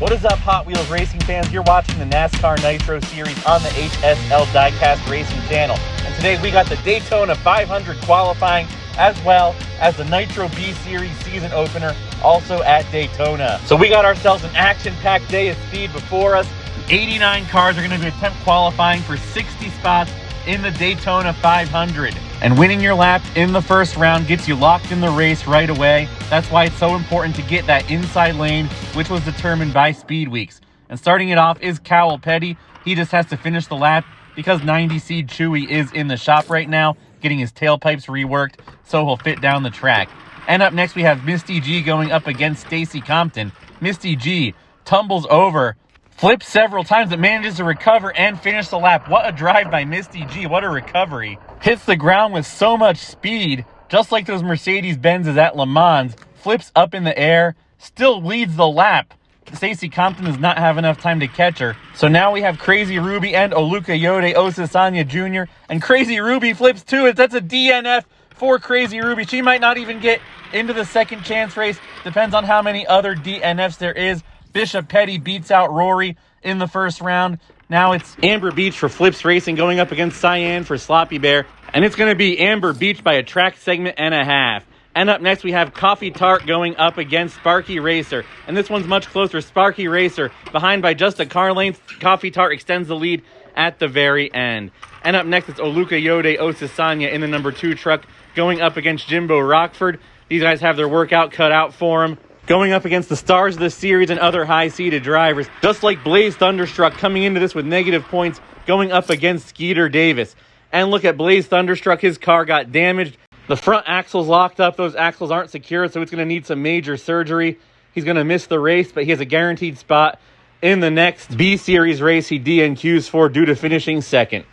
What is up, Hot Wheels racing fans? You're watching the NASCAR Nitro Series on the HSL Diecast Racing channel. And today we got the Daytona 500 qualifying as well as the NITTRO-B Series season opener also at Daytona. So we got ourselves an action-packed day of speed before us. 89 cars are going to be attempt qualifying for 60 spots in the Daytona 500. And winning your lap in the first round gets you locked in the race right away. That's why it's so important to get that inside lane, which was determined by Speed Weeks. And starting it off is Cowell Petty. He just has to finish the lap because 90 Seed Chewy is in the shop right now, getting his tailpipes reworked so he'll fit down the track. And up next we have Misty G going up against Stacy Compton. Misty G tumbles over, flips several times, but manages to recover and finish the lap. What a drive by Misty G. What a recovery. Hits the ground with so much speed, just like those Mercedes-Benzes at Le Mans. Flips up in the air, still leads the lap. Stacy Compton does not have enough time to catch her. So now we have Crazy Ruby and Olukayode Osasanya Jr. And Crazy Ruby flips too. That's a DNF for Crazy Ruby. She might not even get into the second chance race. Depends on how many other DNFs there is. Bishop Petty beats out Rory in the first round. Now it's Amber Beach for Flips Racing going up against Cyan for Sloppy Bear. And it's going to be Amber Beach by a track segment and a half. And up next we have Coffee Tart going up against Sparky Racer. And this one's much closer. Sparky Racer behind by just a car length. Coffee Tart extends the lead at the very end. And up next it's Olukayode Osasanya in the number 2 truck going up against Jimbo Rockford. These guys have their workout cut out for them. Going up against the stars of the series and other high-seeded drivers, just like Blaze Thunderstruck coming into this with negative points, going up against Skeeter Davis. And look at Blaze Thunderstruck, his car got damaged. The front axle's locked up, those axles aren't secure, so it's going to need some major surgery. He's going to miss the race, but he has a guaranteed spot in the next B-Series race he DNQs for due to finishing second.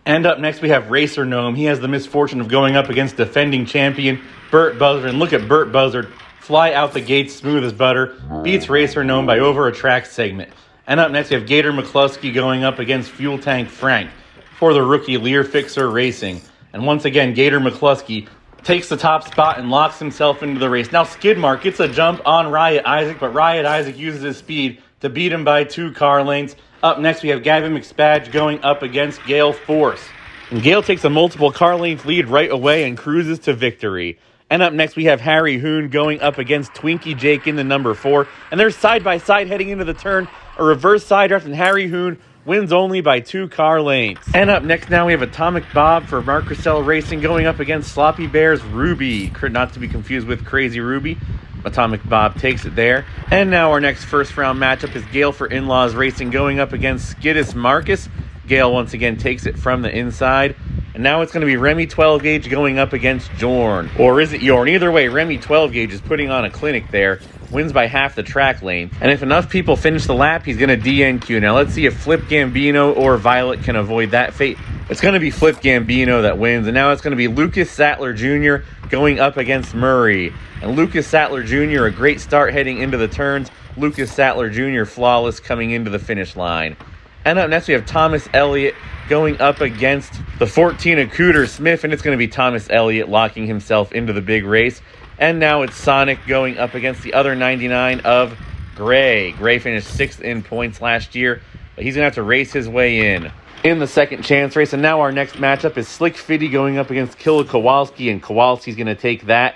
And up next we have Racer Gnome. He has the misfortune of going up against defending champion Burt Buzzard. And look at Burt Buzzard fly out the gates smooth as butter, beats Racer Gnome by over a track segment. And up next we have Gator McCluskey going up against Fuel Tank Frank for the rookie Lear Fixer Racing. And once again, Gator McCluskey takes the top spot and locks himself into the race. Now Skidmark gets a jump on Riot Isaac, but Riot Isaac uses his speed to beat him by 2 car lengths. Up next we have Gavin McSpadge going up against Gale Force. And Gale takes a multiple car length lead right away and cruises to victory. And up next, we have Harry Hoon going up against Twinkie Jake in the number 4. And they're side-by-side heading into the turn. A reverse side draft, and Harry Hoon wins only by 2 car lengths. And up next now, we have Atomic Bob for Mark Russell Racing going up against Sloppy Bear's Ruby. Not to be confused with Crazy Ruby. Atomic Bob takes it there. And now our next first-round matchup is Gale for In-Laws Racing going up against Skidis Marcus. Gale once again takes it from the inside. And now it's going to be Remy 12 Gauge going up against Jorn. Or is it Jorn? Either way, Remy 12 Gauge is putting on a clinic there. Wins by half the track lane. And if enough people finish the lap, he's going to DNQ. Now let's see if Flip Gambino or Violet can avoid that fate. It's going to be Flip Gambino that wins. And now it's going to be Lucas Sattler Jr. going up against Murray. And Lucas Sattler Jr. a great start heading into the turns. Lucas Sattler Jr. flawless coming into the finish line. And up next we have Thomas Elliott going up against the 14 of Cooter Smith, and it's going to be Thomas Elliott locking himself into the big race. And now it's Sonic going up against the other 99 of Gray. Gray finished 6th in points last year, but he's going to have to race his way in the second chance race. And now our next matchup is Slick Fitty going up against Killa Kowalski, and Kowalski's going to take that.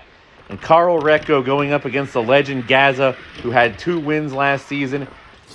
And Carl Recco going up against the legend Gaza, who had 2 wins last season.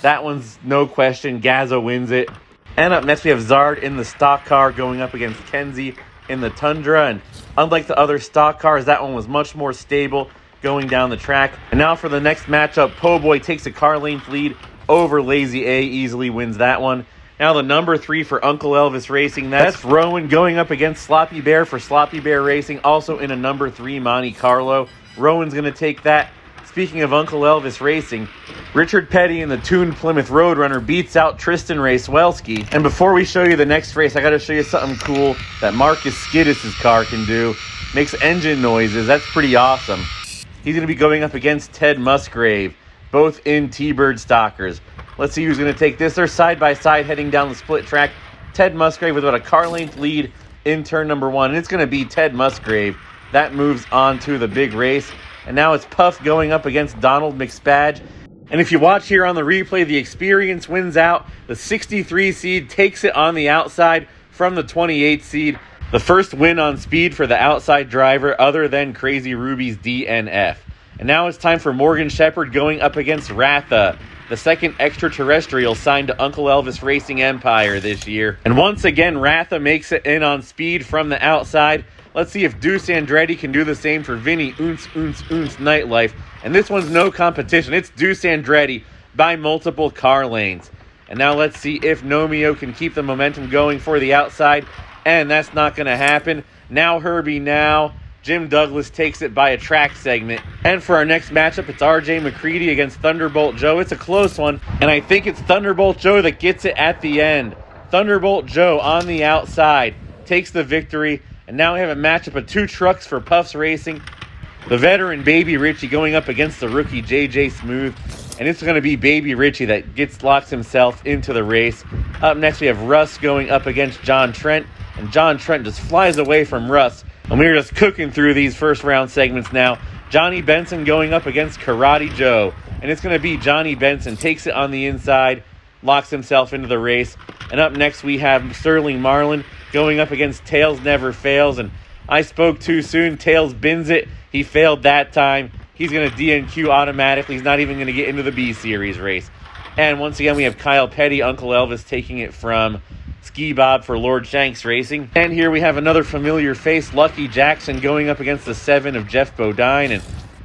That one's no question. Gaza wins it. And up next we have Zard in the stock car going up against Kenzie in the Tundra. And unlike the other stock cars, that one was much more stable going down the track. And now for the next matchup, Po' Boy takes a car length lead over Lazy A, easily wins that one. Now the number 3 for Uncle Elvis Racing, that's Rowan going up against Sloppy Bear for Sloppy Bear Racing, also in a number 3 Monte Carlo. Rowan's going to take that. Speaking of Uncle Elvis Racing, Richard Petty in the tuned Plymouth Roadrunner beats out Tristan Racewelski. And before we show you the next race, I got to show you something cool that Marcus Skidis' car can do. Makes engine noises. That's pretty awesome. He's going to be going up against Ted Musgrave, both in T-Bird Stalkers. Let's see who's going to take this. They're side-by-side heading down the split track. Ted Musgrave with about a car-length lead in turn number 1. And it's going to be Ted Musgrave. That moves on to the big race. And now it's Puff going up against Donald McSpadge. And if you watch here on the replay, the experience wins out. The 63 seed takes it on the outside from the 28 seed. The first win on speed for the outside driver other than Crazy Ruby's DNF. And now it's time for Morgan Shepherd going up against Ratha, the second extraterrestrial signed to Uncle Elvis Racing Empire this year. And once again, Ratha makes it in on speed from the outside. Let's see if Deuce Andretti can do the same for Vinny Oons Nightlife. And this one's no competition. It's Deuce Andretti by multiple car lanes. And now let's see if Nomeo can keep the momentum going for the outside. And that's not going to happen. Now Herbie now. Jim Douglas takes it by a track segment. And for our next matchup, it's RJ McCready against Thunderbolt Joe. It's a close one. And I think it's Thunderbolt Joe that gets it at the end. Thunderbolt Joe on the outside takes the victory. And now we have a matchup of two trucks for Puffs Racing. The veteran Baby Richie going up against the rookie JJ Smooth. And it's going to be Baby Richie that locks himself into the race. Up next, we have Russ going up against John Trent. And John Trent just flies away from Russ. And we're just cooking through these first round segments now. Johnny Benson going up against Karate Joe. And it's going to be Johnny Benson takes it on the inside, locks himself into the race. And up next, we have Sterling Marlin going up against Tails Never Fails. And I spoke too soon. Tails bins it. He failed that time. He's going to DNQ automatically. He's not even going to get into the B Series race. And once again, we have Kyle Petty, Uncle Elvis, taking it from Ski Bob for Lord Shanks Racing. And here we have another familiar face, Lucky Jackson, going up against the 7 of Jeff Bodine. And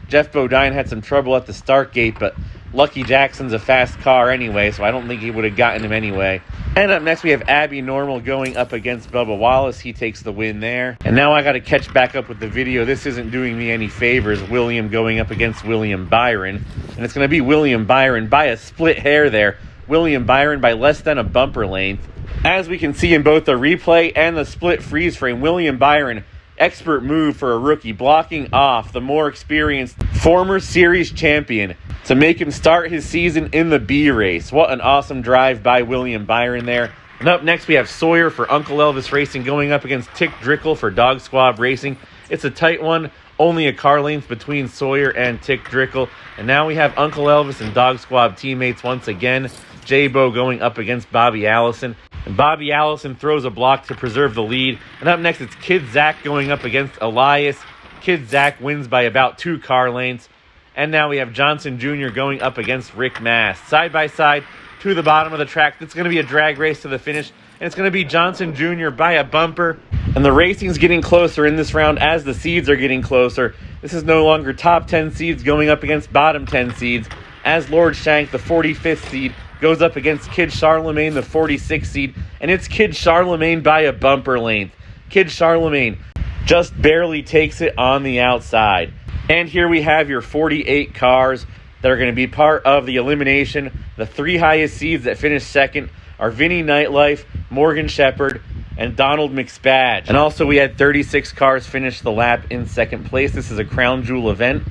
Jeff Bodine had some trouble at the start gate, but Lucky Jackson's a fast car anyway, so I don't think he would have gotten him anyway. And up next, we have Abby Normal going up against Bubba Wallace. He takes the win there. And now I got to catch back up with the video. This isn't doing me any favors. William going up against William Byron. And it's going to be William Byron by a split hair there. William Byron by less than a bumper length. As we can see in both the replay and the split freeze frame, William Byron, expert move for a rookie, blocking off the more experienced former series champion to make him start his season in the B race. What an awesome drive by William Byron there. And up next, we have Sawyer for Uncle Elvis Racing going up against Tick Drickle for Dog Squab Racing. It's a tight one, only a car length between Sawyer and Tick Drickle. And now we have Uncle Elvis and Dog Squab teammates once again. J-Bo going up against Bobby Allison. And Bobby Allison throws a block to preserve the lead. And up next, it's Kid Zach going up against Elias. Kid Zach wins by about 2 car lengths. And now we have Johnson Jr. going up against Rick Mast. Side by side to the bottom of the track. It's going to be a drag race to the finish. And it's going to be Johnson Jr. by a bumper. And the racing's getting closer in this round as the seeds are getting closer. This is no longer top 10 seeds going up against bottom 10 seeds. As Lord Shank, the 45th seed, goes up against Kid Charlemagne, the 46th seed. And it's Kid Charlemagne by a bumper length. Kid Charlemagne just barely takes it on the outside. And here we have your 48 cars that are going to be part of the elimination. The 3 highest seeds that finish second are Vinny Nightlife, Morgan Shepherd, and Donald McSpadge. And also we had 36 cars finish the lap in second place. This is a crown jewel event.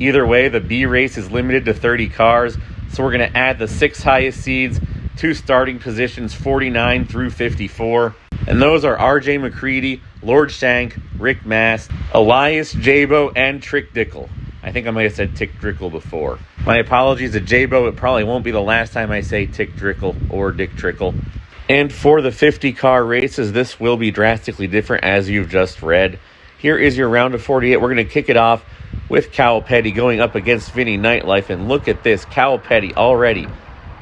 Either way, the B race is limited to 30 cars. So we're going to add the 6 highest seeds to starting positions 49 through 54. And those are RJ McCready, Lord Shank, Rick Mast, Elias, J-Bo, and Trick Dickle. I think I might have said Tick Drickle before. My apologies to J-Bo. It probably won't be the last time I say Tick Drickle or Dick Trickle. And for the 50-car races, this will be drastically different as you've just read. Here is your round of 48. We're going to kick it off with Cal Petty going up against Vinny Nightlife. And look at this, Cal Petty already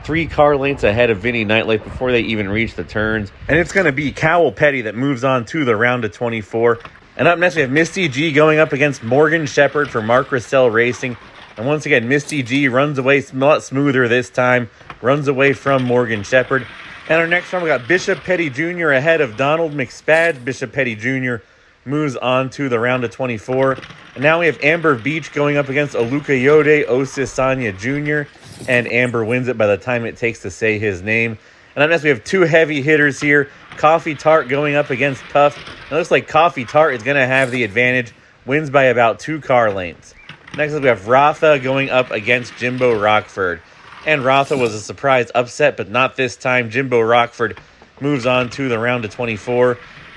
3 car lengths ahead of Vinny Nightlife before they even reach the turns. And it's going to be Cal Petty that moves on to the round of 24. And up next, we have Misty G going up against Morgan Shepherd for Mark Russell Racing. And once again, Misty G runs away a lot smoother this time, runs away from Morgan Shepherd. And our next one, we got Bishop Petty Jr. ahead of Donald McSpadge. Bishop Petty Jr. moves on to the round of 24. And now we have Amber Beach going up against Olukayode Osisanya Jr. And Amber wins it by the time it takes to say his name. And up next, we have 2 heavy hitters here. Coffee Tart going up against Puff. It looks like Coffee Tart is going to have the advantage. Wins by about 2 car lengths. Next up, we have Ratha going up against Jimbo Rockford. And Ratha was a surprise upset, but not this time. Jimbo Rockford moves on to the round of 24.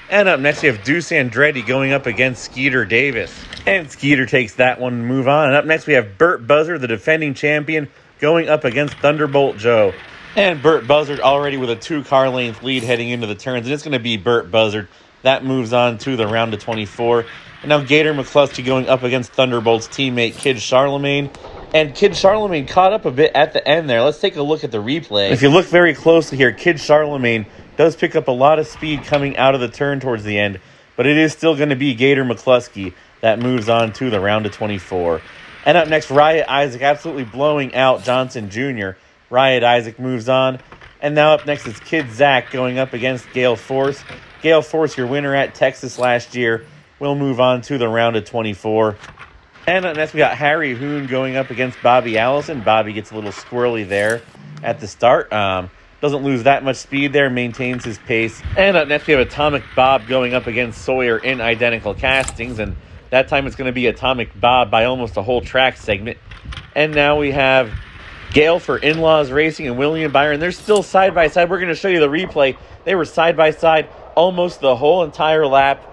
And up next, we have Deuce Andretti going up against Skeeter Davis. And Skeeter takes that one and move on. And up next, we have Burt Buzzer, the defending champion, going up against Thunderbolt Joe. And Burt Buzzard already with a 2-car length lead heading into the turns, and it's going to be Burt Buzzard. That moves on to the round of 24. And now Gator McCluskey going up against Thunderbolt's teammate Kid Charlemagne. And Kid Charlemagne caught up a bit at the end there. Let's take a look at the replay. If you look very closely here, Kid Charlemagne does pick up a lot of speed coming out of the turn towards the end, but it is still going to be Gator McCluskey that moves on to the round of 24. And up next, Riot Isaac absolutely blowing out Johnson Jr. Riot Isaac moves on. And now up next is Kid Zach going up against Gale Force. Gale Force, your winner at Texas last year, will move on to the round of 24. And up next, we got Harry Hoon going up against Bobby Allison. Bobby gets a little squirrely there at the start. Doesn't lose that much speed there, maintains his pace. And up next, we have Atomic Bob going up against Sawyer in identical castings. And that time it's going to be Atomic Bob by almost a whole track segment. And now we have Gale for In-Laws Racing and William Byron. They're still side by side. We're going to show you the replay. They were side by side almost the whole entire lap.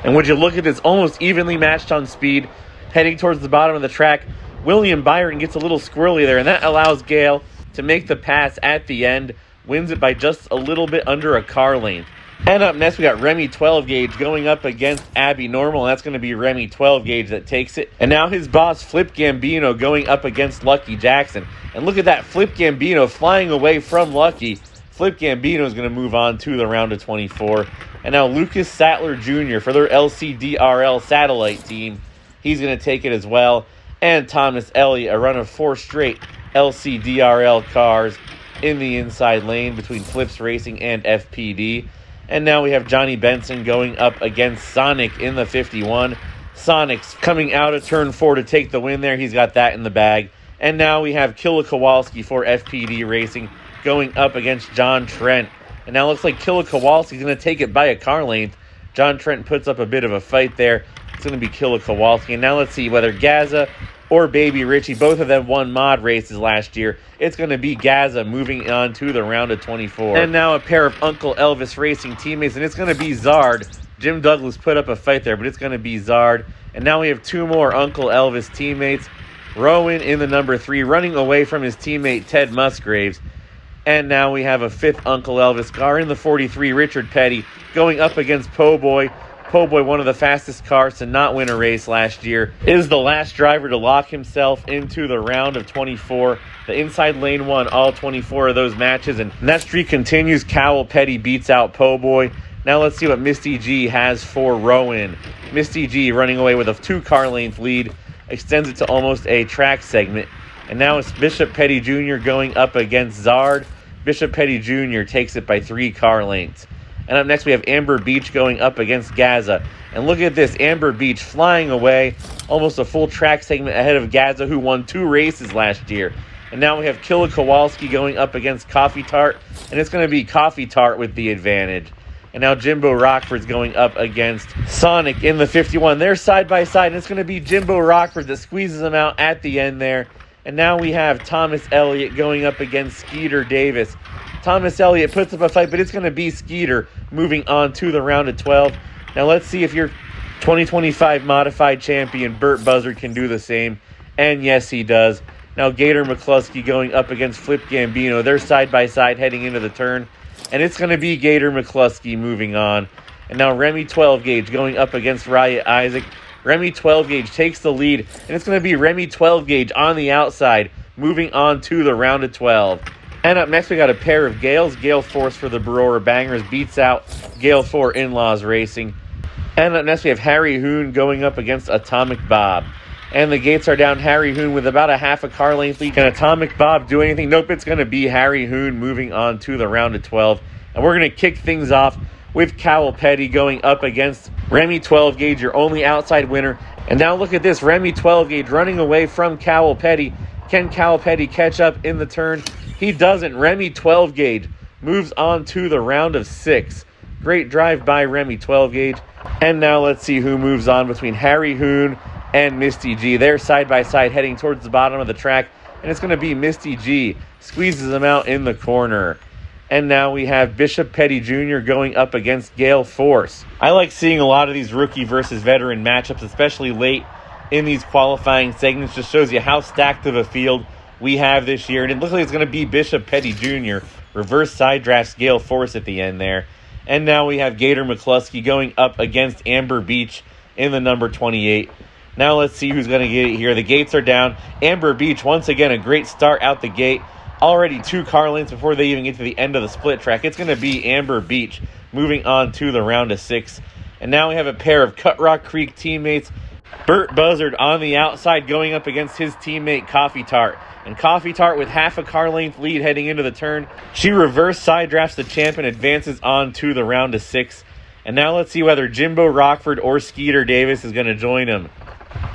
And would you look at this, almost evenly matched on speed, heading towards the bottom of the track. William Byron gets a little squirrely there, and that allows Gale to make the pass at the end. Wins it by just a little bit under a car length. And up next, we got Remy 12 Gauge going up against Abby Normal. And that's going to be Remy 12 Gauge that takes it. And now his boss, Flip Gambino, going up against Lucky Jackson. And look at that, Flip Gambino flying away from Lucky. Flip Gambino is going to move on to the round of 24. And now Lucas Sattler Jr. for their LCDRL satellite team. He's going to take it as well. And Thomas Elliott, a run of 4 straight LCDRL cars in the inside lane between Flips Racing and FPD. And now we have Johnny Benson going up against Sonic in the 51. Sonic's coming out of turn 4 to take the win there. He's got that in the bag. And now we have Killa Kowalski for FPD Racing going up against John Trent. And now it looks like Killa Kowalski's going to take it by a car length. John Trent puts up a bit of a fight there. It's going to be Killa Kowalski. And now let's see whether Gaza or Baby Richie, both of them won mod races last year. It's going to be Gaza moving on to the round of 24. And now a pair of Uncle Elvis Racing teammates, and it's going to be Zard. Jim Douglas put up a fight there, but it's going to be Zard. And now we have 2 more Uncle Elvis teammates. Rowan in the number 3, running away from his teammate Ted Musgraves. And now we have a 5th Uncle Elvis car in the 43, Richard Petty, going up against Po' Boy. Po' Boy, one of the fastest cars to not win a race last year, is the last driver to lock himself into the round of 24. The inside lane won all 24 of those matches, and that streak continues. Cowell Petty beats out Po' Boy. Now let's see what Misty G has for Rowan. Misty G running away with a 2-car length lead, extends it to almost a track segment. And now it's Bishop Petty Jr. going up against Zard. Bishop Petty Jr. takes it by 3 car lengths. And up next, we have Amber Beach going up against Gaza. And look at this, Amber Beach flying away, almost a full track segment ahead of Gaza, who won 2 races last year. And now we have Killa Kowalski going up against Coffee Tart, and it's going to be Coffee Tart with the advantage. And now Jimbo Rockford's going up against Sonic in the 51. They're side by side, and it's going to be Jimbo Rockford that squeezes them out at the end there. And now we have Thomas Elliott going up against Skeeter Davis. Thomas Elliott puts up a fight, but it's going to be Skeeter moving on to the round of 12. Now let's see if your 2025 modified champion Burt Buzzard can do the same. And yes, he does. Now Gator McCluskey going up against Flip Gambino. They're side by side heading into the turn. And it's going to be Gator McCluskey moving on. And now Remy 12 Gauge going up against Riot Isaac. Remy 12 Gauge takes the lead. And it's going to be Remy 12 Gauge on the outside moving on to the round of 12. And up next, we got a pair of Gales. Gale Force for the Barora Bangers beats out Gale 4 In-Laws Racing. And up next, we have Harry Hoon going up against Atomic Bob. And the gates are down. Harry Hoon with about a half a car length lead. Can Atomic Bob do anything? Nope, it's going to be Harry Hoon moving on to the round of 12. And we're going to kick things off with Cowell Petty going up against Remy 12 Gauge, your only outside winner. And now look at this, Remy 12 Gauge running away from Cowell Petty. Can Cowell Petty catch up in the turn? He doesn't. Remy 12 Gauge moves on to the round of 6. Great drive by Remy 12 Gauge. And now let's see who moves on between Harry Hoon and Misty G. They're side by side heading towards the bottom of the track. And it's going to be Misty G. Squeezes them out in the corner. And now we have Bishop Petty Jr. going up against Gale Force. I like seeing a lot of these rookie versus veteran matchups, especially late in these qualifying segments. Just shows you how stacked of a field we have this year. And it looks like it's going to be Bishop Petty Jr. Reverse side draft Gale Force at the end there. And now we have Gator McCluskey going up against Amber Beach in the number 28. Now let's see who's going to get it here. The gates are down. Amber Beach, once again, a great start out the gate. Already 2 car lengths before they even get to the end of the split track. It's going to be Amber Beach moving on to the round of 6. And now we have a pair of Cut Rock Creek teammates. Burt Buzzard on the outside going up against his teammate Coffee Tart. And Coffee Tart with half a car length lead heading into the turn. She reverse side drafts the champ and advances on to the round of 6. And now let's see whether Jimbo Rockford or Skeeter Davis is going to join him.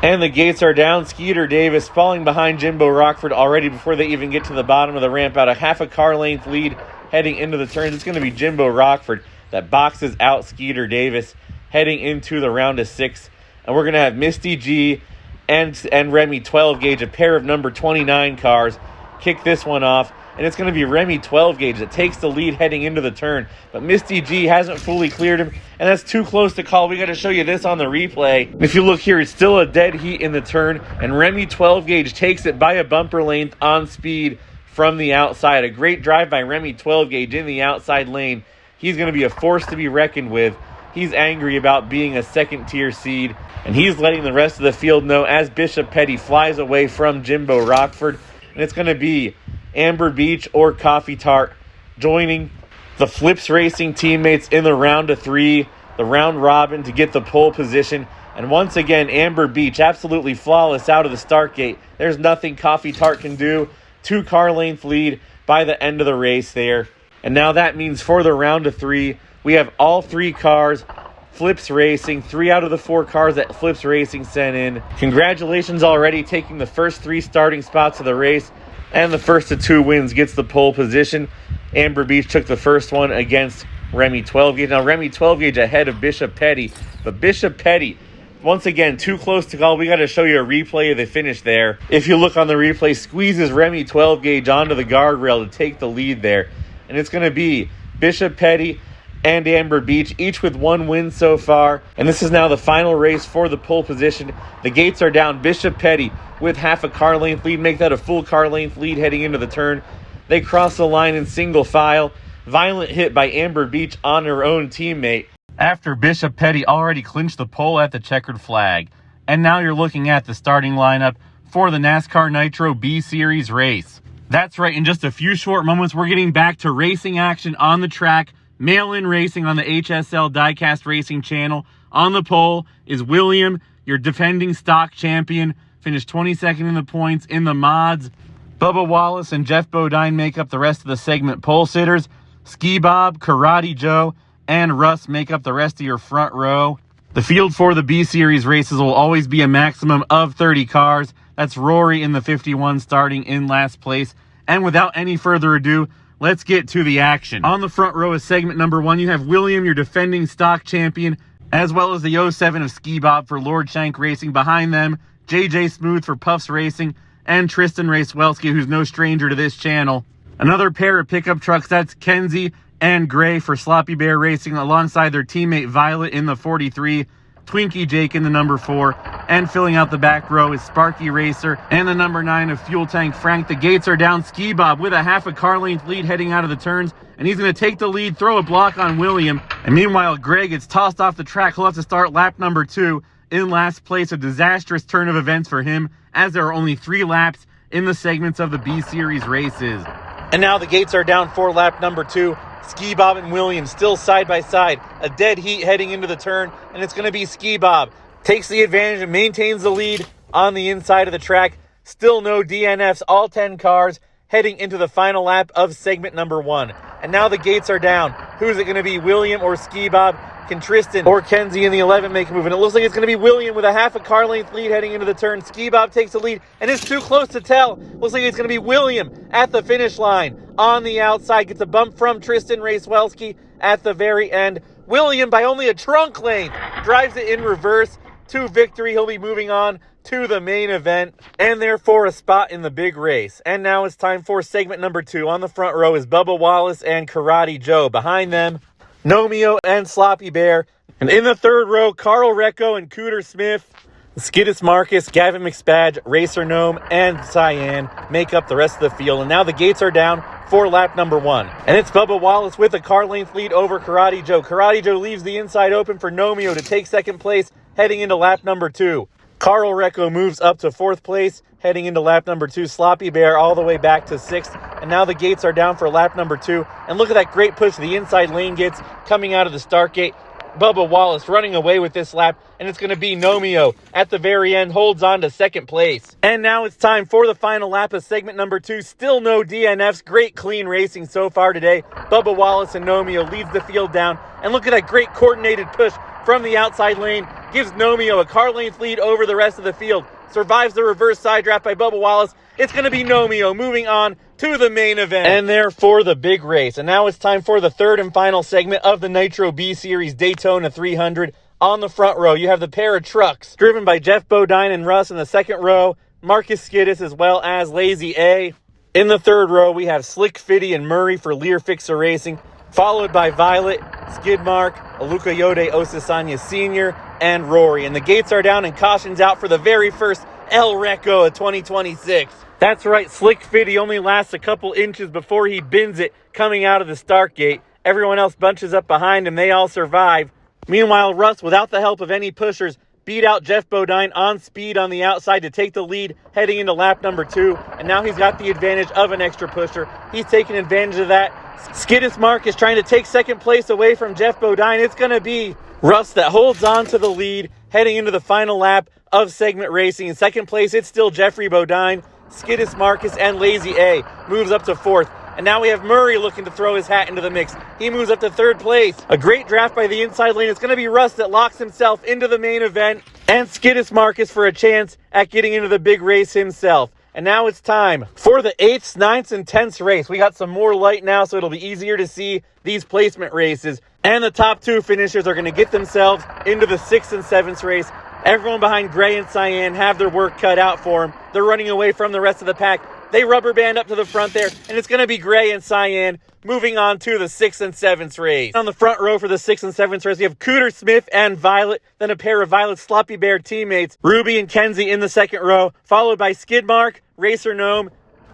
And the gates are down. Skeeter Davis falling behind Jimbo Rockford already before they even get to the bottom of the ramp. Out a half a car length lead heading into the turns. It's going to be Jimbo Rockford that boxes out Skeeter Davis heading into the round of 6. And we're going to have Misty G and Remy 12 gauge, a pair of number 29 cars, kick this one off. And it's going to be Remy 12 gauge that takes the lead heading into the turn. But Misty G hasn't fully cleared him, and that's too close to call. We got to show you this on the replay. If you look here, it's still a dead heat in the turn, and Remy 12 gauge takes it by a bumper length on speed from the outside. A great drive by Remy 12 gauge in the outside lane. He's going to be a force to be reckoned with. He's angry about being a second-tier seed, and he's letting the rest of the field know as Bishop Petty flies away from Jimbo Rockford. And it's going to be Amber Beach or Coffee Tart joining the Flips Racing teammates in the round of 3, the round robin to get the pole position. And once again, Amber Beach absolutely flawless out of the start gate. There's nothing Coffee Tart can do. 2 car length lead by the end of the race there. And now that means for the round of 3, we have all 3 cars Flips Racing, 3 out of the 4 cars that Flips Racing sent in. Congratulations already taking the first 3 starting spots of the race. And the first of 2 wins gets the pole position. Amber Beach took the first one against Remy 12 gauge. Now Remy 12 gauge ahead of Bishop Petty. But Bishop Petty, once again, too close to call. We got to show you a replay of the finish there. If you look on the replay, squeezes Remy 12 gauge onto the guardrail to take the lead there. And it's going to be Bishop Petty and Amber Beach, each with 1 win so far. And this is now the final race for the pole position. The gates are down. Bishop Petty with half a car length lead, make that a full car length lead heading into the turn. They cross the line in single file. Violent hit by Amber Beach on her own teammate after Bishop Petty already clinched the pole at the checkered flag. And now you're looking at the starting lineup for the NASCAR NITTRO-B Series race. That's right, in just a few short moments, we're getting back to racing action on the track. Mail-in racing on the HSL Diecast Racing channel. On the pole is William, your defending stock champion. Finished 22nd in the points in the mods. Bubba Wallace and Jeff Bodine make up the rest of the segment pole sitters. Ski Bob, Karate Joe, and Russ make up the rest of your front row. The field for the B-Series races will always be a maximum of 30 cars. That's Rory in the 51 starting in last place. And without any further ado, let's get to the action. On the front row is segment number 1. You have William, your defending stock champion, as well as the 07 of Ski Bob for Lord Shank Racing. Behind them, JJ Smooth for Puffs Racing, and Tristan Racewelski, who's no stranger to this channel. Another pair of pickup trucks, that's Kenzie and Gray for Sloppy Bear Racing, alongside their teammate Violet in the 43, Twinkie Jake in the number 4, and filling out the back row is Sparky Racer and the number 9 of Fuel Tank Frank. The gates are down. Ski Bob with a half a car length lead heading out of the turns, and he's going to take the lead, throw a block on William. And meanwhile, Greg gets tossed off the track. He'll have to start lap number 2 in last place. A disastrous turn of events for him, as there are only 3 laps in the segments of the B-Series races. And now the gates are down for lap number 2. Ski Bob and William still side by side. A dead heat heading into the turn, and it's going to be Ski Bob. Takes the advantage and maintains the lead on the inside of the track. Still no DNFs, all 10 cars heading into the final lap of segment number 1. And now the gates are down. Who's it going to be, William or Ski Bob? Can Tristan or Kenzie in the 11 make a move? And it looks like it's going to be William with a half a car length lead heading into the turn. Ski Bob takes the lead, and it's too close to tell. Looks like it's going to be William at the finish line on the outside. Gets a bump from Tristan Racewelski at the very end. William, by only a trunk length, drives it in reverse to victory. He'll be moving on to the main event, and therefore a spot in the big race. And now it's time for segment number 2. On the front row is Bubba Wallace and Karate Joe. Behind them, Nomeo and Sloppy Bear. And in the third row, Carl Recco and Cooter Smith. Skiddis Marcus, Gavin McSpadge, Racer Gnome, and Cyan make up the rest of the field. And now the gates are down for lap number 1. And it's Bubba Wallace with a car length lead over Karate Joe. Karate Joe leaves the inside open for Nomio to take second place heading into lap number 2. Carl Recco moves up to 4th place heading into lap number 2. Sloppy Bear all the way back to 6th. And now the gates are down for lap number 2. And look at that great push the inside lane gets coming out of the start gate. Bubba Wallace running away with this lap, and it's going to be Nomio at the very end, holds on to 2nd place. And now it's time for the final lap of segment number 2. Still no DNFs. Great clean racing so far today. Bubba Wallace and Nomio leads the field down, and look at that great coordinated push from the outside lane. Gives Nomio a car length lead over the rest of the field. Survives the reverse side draft by Bubba Wallace. It's going to be Nomio moving on to the main event. And therefore the big race. And now it's time for the third and final segment of the NITTRO-B Series Daytona 300. On the front row, you have the pair of trucks driven by Jeff Bodine and Russ. In the second row, Marcus Skiddis as well as Lazy A. In the third row, we have Slick Fitty and Murray for Lear Fixer Racing, followed by Violet, Skidmark, Alukayode Osasanya Sr., and Rory. And the gates are down and cautions out for the very first El Recco of 2026. That's right, Slick Fitty only lasts a couple inches before he bins it coming out of the start gate. Everyone else bunches up behind him. They all survive. Meanwhile, Russ, without the help of any pushers, beat out Jeff Bodine on speed on the outside to take the lead heading into lap number 2. And now he's got the advantage of an extra pusher. He's taking advantage of that. Skiddis Mark is trying to take second place away from Jeff Bodine. It's going to be Russ that holds on to the lead heading into the final lap of segment racing. In second place, it's still Jeffrey Bodine. Skiddis Marcus and Lazy A moves up to 4th. And now we have Murray looking to throw his hat into the mix. He moves up to 3rd place. A great draft by the inside lane. It's going to be Russ that locks himself into the main event. And Skiddis Marcus for a chance at getting into the big race himself. And now it's time for the 8th, 9th, and 10th race. We got some more light now, so it'll be easier to see these placement races. And the top 2 finishers are going to get themselves into the 6th and 7th race. Everyone behind Gray and Cyan have their work cut out for them. They're running away from the rest of the pack. They rubber band up to the front there, and it's going to be Gray and Cyan moving on to the 6th and 7th race. On the front row for the 6th and 7th race, you have Cooter Smith and Violet, then a pair of Violet's Sloppy Bear teammates, Ruby and Kenzie in the second row, followed by Skidmark, Racer Gnome,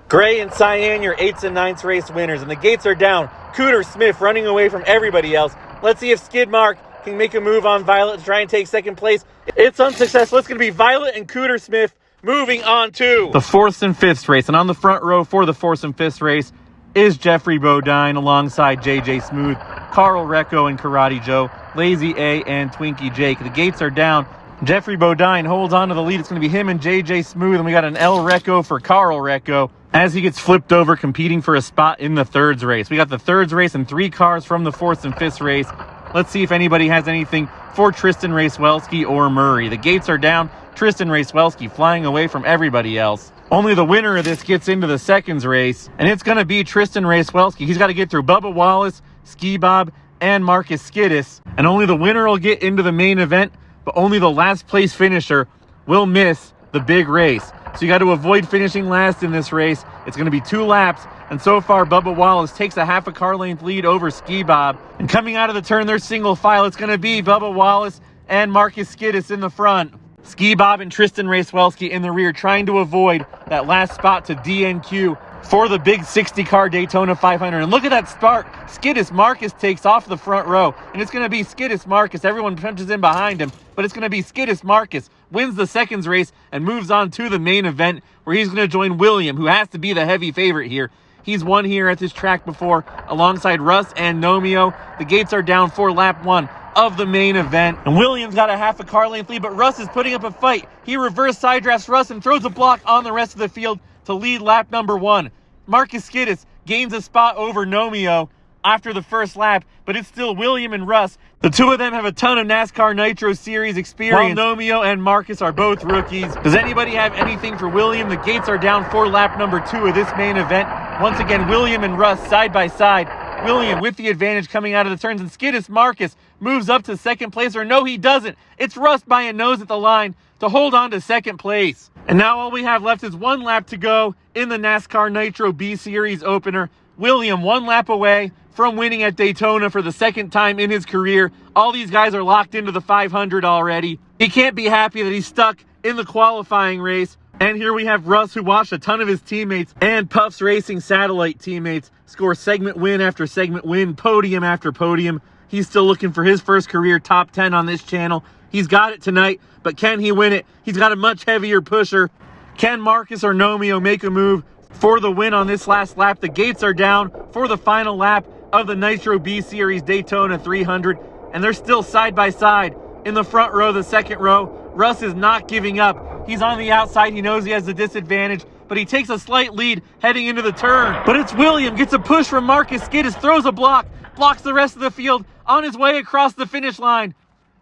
Gray and Cyan, your 8th and 9th race winners. And the gates are down. Cooter Smith running away from everybody else. Let's see if Skidmark can make a move on Violet to try and take second place. It's unsuccessful. It's going to be Violet and Cooter Smith moving on to the 4th and 5th race. And on the front row for the 4th and 5th race is Jeffrey Bodine alongside JJ Smooth, Carl Recco and Karate Joe, Lazy A and Twinkie Jake. The gates are down. Jeffrey Bodine holds on to the lead. It's going to be him and JJ Smooth. And we got an El Recco for Carl Recco as he gets flipped over competing for a spot in the 3rd race. We got the 3rd race and 3 cars from the 4th and 5th race. Let's see if anybody has anything for Tristan Racewelski or Murray. The gates are down. Tristan Racewelski flying away from everybody else. Only the winner of this gets into the 2nd race, and it's going to be Tristan Racewelski. He's got to get through Bubba Wallace, Ski Bob, and Marcus Skiddis, and only the winner will get into the main event, but only the last place finisher will miss the big race. So you got to avoid finishing last in this race. It's going to be 2 laps, and so far Bubba Wallace takes a half a car length lead over Ski Bob. And coming out of the turn, they're single file. It's going to be Bubba Wallace and Marcus Skiddis in the front. Ski Bob and Tristan Racewelski in the rear, trying to avoid that last spot to DNQ for the big 60-car Daytona 500. And look at that spark. Skiddis Marcus takes off the front row, and it's going to be Skiddis Marcus. Everyone punches in behind him, but it's going to be Skiddis Marcus. Wins the 2nd race and moves on to the main event, where he's going to join William, who has to be the heavy favorite here. He's won here at this track before alongside Russ and Nomio. The gates are down for lap 1 of the main event. And Williams got a half a car length lead, but Russ is putting up a fight. He reverse side drafts Russ and throws a block on the rest of the field to lead lap number 1. Marcus Skiddis gains a spot over Nomio after the first lap, but it's still William and Russ. The two of them have a ton of NASCAR Nitro Series experience, while Nomio and Marcus are both rookies. Does anybody have anything for William? The gates are down for lap number 2 of this main event. Once again, William and Russ side by side. William with the advantage coming out of the turns, and Skiddis Marcus moves up to 2nd place, or no, he doesn't. It's Russ by a nose at the line to hold on to 2nd place. And now all we have left is 1 lap to go in the NASCAR NITTRO-B Series opener. William 1 lap away from winning at Daytona for the 2nd time in his career. All these guys are locked into the 500 already. He can't be happy that he's stuck in the qualifying race. And here we have Russ, who watched a ton of his teammates and Puffs Racing satellite teammates score segment win after segment win, podium after podium. He's still looking for his first career top 10 on this channel. He's got it tonight, but can he win it? He's got a much heavier pusher. Can Marcus or Nomeo make a move for the win on this last lap? The gates are down for the final lap of the NITTRO-B Series Daytona 300, and they're still side by side in the front row, the second row. Russ is not giving up. He's on the outside. He knows he has the disadvantage, but he takes a slight lead heading into the turn. But it's William, gets a push from Marcus Skidis, throws a block, blocks the rest of the field on his way across the finish line.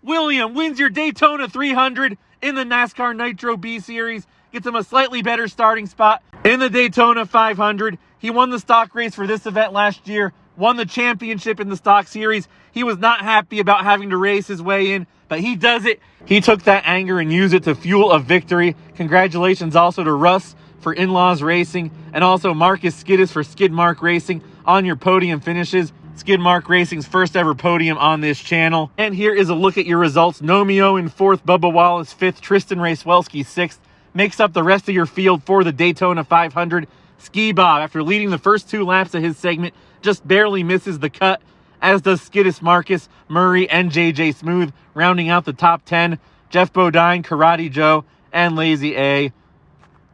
William wins your Daytona 300 in the NASCAR NITTRO-B Series, gets him a slightly better starting spot in the Daytona 500. He won the stock race for this event last year, won the championship in the stock series. He was not happy about having to race his way in, but he does it. He took that anger and used it to fuel a victory. Congratulations also to Russ for In-Laws Racing, and also Marcus Skidis for Skidmark Racing on your podium finishes. Skidmark Racing's first ever podium on this channel. And here is a look at your results. Nomeo in 4th, Bubba Wallace 5th, Tristan Racewelski 6th. Makes up the rest of your field for the Daytona 500. Ski Bob, after leading the first 2 laps of his segment, just barely misses the cut, as does Skidis Marcus, Murray, and JJ Smooth, rounding out the top 10. Jeff Bodine, Karate Joe, and Lazy A.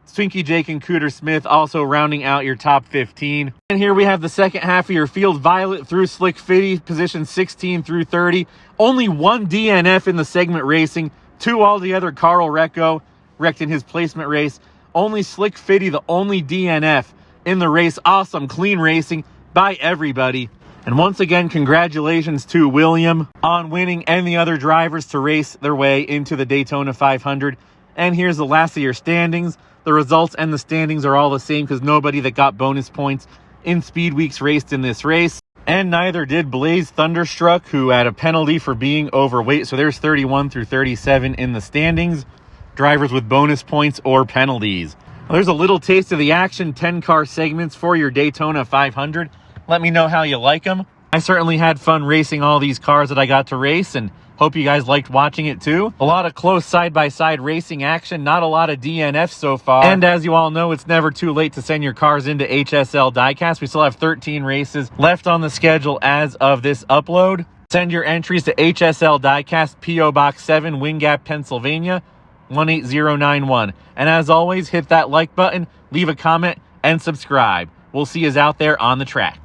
Swinky Jake and Cooter Smith also rounding out your top 15. And here we have the second half of your field. Violet through Slick Fitty, position 16 through 30. Only 1 DNF in the segment racing. 2 altogether. Carl Recco wrecked in his placement race. Only Slick Fitty, the only DNF in the race. Awesome, clean racing by everybody. And once again, congratulations to William on winning and the other drivers to race their way into the Daytona 500. And here's the last of your standings. The results and the standings are all the same because nobody that got bonus points in Speed Weeks raced in this race. And neither did Blaze Thunderstruck, who had a penalty for being overweight. So there's 31 through 37 in the standings. Drivers with bonus points or penalties. Well, there's a little taste of the action. 10-car segments for your Daytona 500. Let me know how you like them. I certainly had fun racing all these cars that I got to race, and hope you guys liked watching it too. A lot of close side-by-side racing action, not a lot of DNFs so far. And as you all know, it's never too late to send your cars into HSL Diecast. We still have 13 races left on the schedule as of this upload. Send your entries to HSL Diecast, P.O. Box 7, Wind Gap, Pennsylvania, 18091. And as always, hit that like button, leave a comment, and subscribe. We'll see you out there on the track.